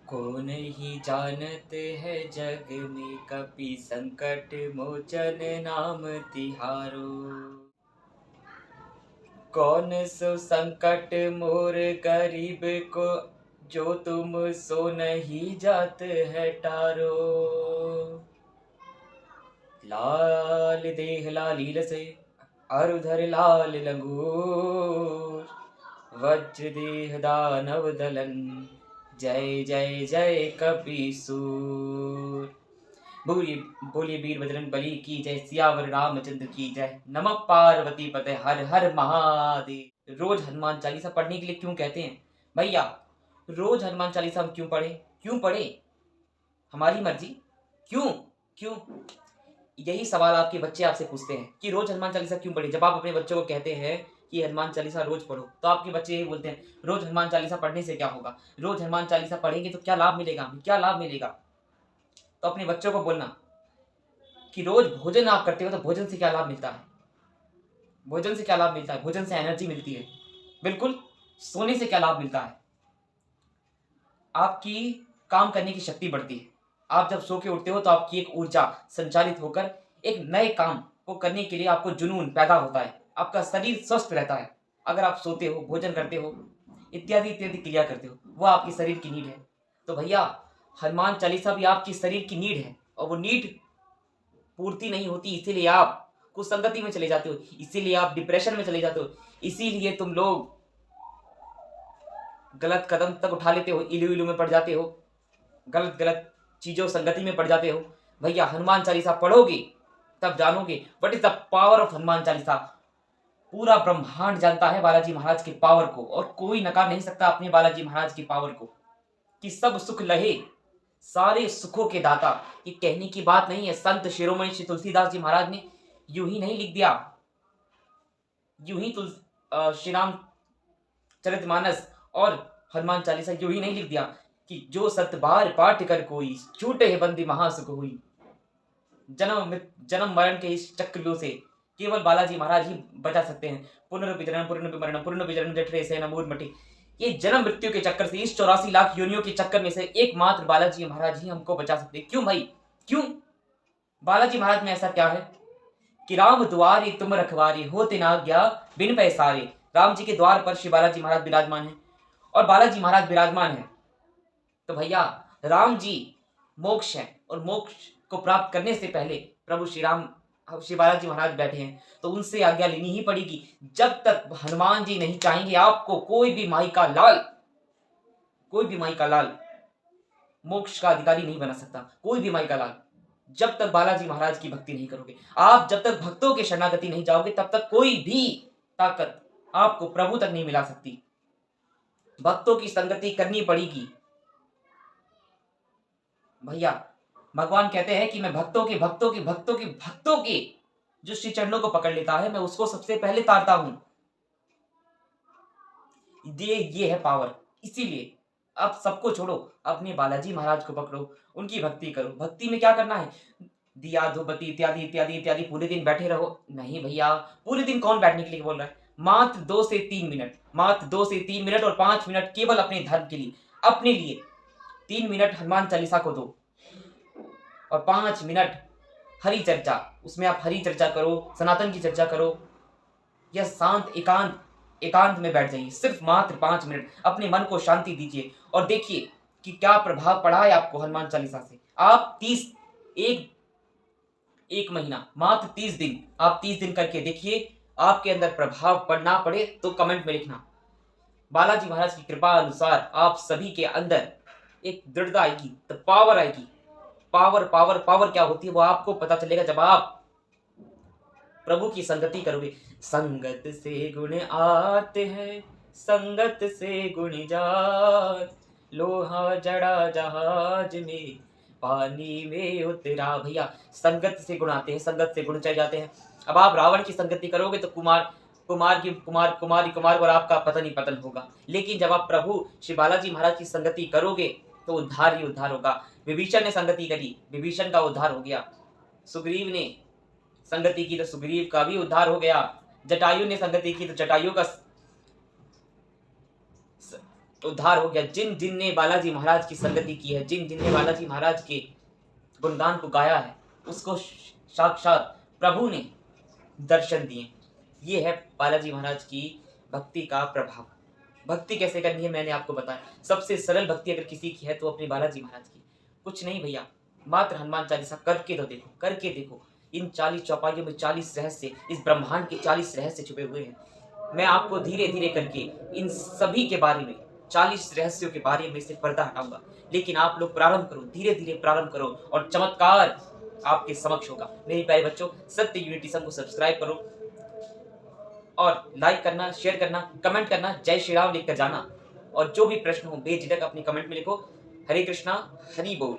कौन ही जानते है जग में कपि संकट मोचन नाम तिहारो। कौन सो संकट मोर गरीब को जो तुम सो नहीं जात है टारो। लाल देह लालील से अरुधर लाल लंगूर। वज्र देह दानव दलन जय जय जय कपीसूर। बोलिए बोलिए वीर बजरंग बली की जय, सियावर रामचंद्र की जय। नमः पार्वती पते हर हर महादेव। रोज हनुमान चालीसा पढ़ने के लिए क्यों कहते हैं भैया? रोज हनुमान चालीसा हम क्यों पढ़े? क्यों पढ़े? हमारी मर्जी। क्यों? क्यों? यही सवाल आपके बच्चे आपसे पूछते हैं कि रोज हनुमान चालीसा क्यों पढ़े। जब आप अपने बच्चों को कहते हैं कि हनुमान चालीसा रोज पढ़ो, तो आपके बच्चे यही बोलते हैं, रोज हनुमान चालीसा पढ़ने से क्या होगा? रोज हनुमान चालीसा पढ़ेंगे तो क्या लाभ मिलेगा हमें? क्या लाभ मिलेगा? तो अपने बच्चों को बोलना कि रोज भोजन आप करते हो तो भोजन से क्या लाभ मिलता है? भोजन से क्या लाभ मिलता है? भोजन से एनर्जी मिलती है। बिल्कुल। सोने से क्या लाभ मिलता है? आपकी काम करने की शक्ति बढ़ती है। आप जब सो के उठते हो तो आपकी एक ऊर्जा संचालित होकर एक नए काम को करने के लिए आपको जुनून पैदा होता है। आपका शरीर स्वस्थ रहता है। अगर आप सोते हो, भोजन करते हो, इत्यादि इत्यादि क्रिया करते हो, वह आपके शरीर की नीड है। तो भैया, हनुमान चालीसा भी आपकी शरीर की नीड है, और वो नीड पूर्ति नहीं होती, इसीलिए आप कुसंगति में चले जाते हो, इसीलिए आप डिप्रेशन में चले जाते हो, इसीलिए तुम लोग गलत कदम तक उठा लेते हो, इलू इलू में पड़ जाते हो, गलत गलत चीजों संगति में पड़ जाते हो। भैया, हनुमान चालीसा पढ़ोगे तब जानोगे what is the power of Hanuman Chalisa. पूरा ब्रह्मांड जानता है बालाजी महाराज के पावर को, और कोई नकार नहीं सकता अपने बालाजी महाराज की पावर को कि सब सुख लहे, सारे सुखों के दाता। ये कहने की बात नहीं है, संत शिरोमणि श्री तुलसीदास जी महाराज ने यूं ही नहीं लिख दिया। यूं ही श्री राम चरितमानस और हनुमान चालीसा यूं ही नहीं लिख दिया कि जो सत बार पाठ कर कोई छूटे है बंदी महासुख हुई। जन्म मरण के इस चक्रव्यूह से केवल बालाजी महाराज ही बचा सकते हैं। पुनर्विजरण पुनर्विमरण पुनर्विजरण जठरे से नमूर मटी। ये जन्म मृत्यु के चक्कर से, इस 84 लाख योनियों के चक्कर में से एकमात्र बालाजी महाराज ही हमको बचा सकते हैं। क्यों भाई? क्यों? बालाजी महाराज में ऐसा क्या है कि राम द्वारे तुम रखवारे होते ना गया बिन पैसारे। राम जी के द्वार पर श्री बालाजी महाराज विराजमान है और बालाजी महाराज विराजमान है। तो भैया, राम जी मोक्ष है, और मोक्ष को प्राप्त करने से पहले प्रभु श्री बालाजी महाराज बैठे हैं, तो उनसे आज्ञा लेनी ही पड़ेगी। जब तक हनुमान जी नहीं चाहेंगे आपको, कोई भी माई का लाल मोक्ष का अधिकारी नहीं बना सकता। कोई भी माई का लाल, जब तक बालाजी महाराज की भक्ति नहीं करोगे, आप जब तक भक्तों के शरणागति नहीं जाओगे, तब तक कोई भी ताकत आपको प्रभु तक नहीं मिला सकती। भक्तों की संगति करनी पड़ेगी। भैया, भगवान कहते हैं कि मैं भक्तों के जो श्री चरणों को पकड़ लेता है, मैं उसको सबसे पहले तारता हूं। ये है पावर। इसीलिए अब सबको छोड़ो, अपने बालाजी महाराज को पकड़ो, उनकी भक्ति करो। भक्ति में क्या करना है? दिया धूपबत्ती इत्यादि इत्यादि इत्यादि पूरे दिन बैठे रहो? नहीं भैया, पूरे दिन कौन बैठने के लिए बोल रहा है? मात्र 2 से 3 मिनट, मात्र 2 से 3 मिनट, और 5 मिनट केवल अपने धर्म के लिए, अपने लिए। 3 मिनट हनुमान चालीसा को दो, और 5 मिनट हरि चर्चा। उसमें आप हरि चर्चा करो, सनातन की चर्चा करो, या शांत एकांत में बैठ जाइए। सिर्फ मात्र 5 मिनट अपने मन को शांति दीजिए, और देखिए कि क्या प्रभाव पड़ा है आपको हनुमान चालीसा से। आप 30 एक महीना, मात्र 30 दिन, आप 30 दिन करके देखिए, आपके अंदर प्रभाव पड़ना पड़े तो कमेंट में लिखना। बालाजी महाराज की कृपा अनुसार आप सभी के अंदर एक दृढ़ता आएगी, तो पावर आएगी। पावर पावर पावर क्या होती है वो आपको पता चलेगा जब आप प्रभु की संगति करोगे। संगत से गुण आते हैं, संगत से गुण जात, लोहा जड़ा जहाज में पानी में उतरा। भैया, संगत से गुण आते हैं, संगत से गुण चले जाते हैं। अब आप रावण की संगति करोगे तो कुमार और आपका पतन ही पतन होगा। लेकिन जब आप प्रभु श्री बालाजी महाराज की संगति करोगे तो उद्धार ही उद्धार होगा। विभीषण ने संगति करी, विभीषण का उद्धार हो गया। सुग्रीव ने संगति की तो सुग्रीव का भी उद्धार हो गया। जटायु ने संगति की तो जटायु का उद्धार हो गया। जिन जिन ने बालाजी महाराज की संगति की है, जिन जिन ने बालाजी महाराज के गुणगान को गाया है, उसको साक्षात प्रभु ने दर्शन दिए। ये है बालाजी महाराज की भक्ति का प्रभाव। भक्ति कैसे करनी है मैंने आपको बताया। सबसे सरल भक्ति अगर किसी की है तो अपने बालाजी महाराज की। कुछ नहीं भैया, मात्र हनुमान चालीसा करके तो देखो, करके देखो। इन 40 चौपाइयों में 40 रहस्य, इस ब्रह्मांड के 40 रहस्य छुपे हुए हैं। मैं आपको धीरे धीरे करके इन सभी के बारे में, 40 रहस्यों के बारे में से पर्दा हटाऊंगा। लेकिन आप लोग प्रारंभ करो, धीरे धीरे प्रारंभ करो और चमत्कार आपके समक्ष होगा। मेरे प्यारे बच्चों, सत्य यूनिटिज्म को सब्सक्राइब करो और लाइक करना, शेयर करना, कमेंट करना, जय श्री राम लिखकर जाना। और जो भी प्रश्न हो बेझिझक अपने कमेंट में लिखो। हरे कृष्णा, हरि बोल।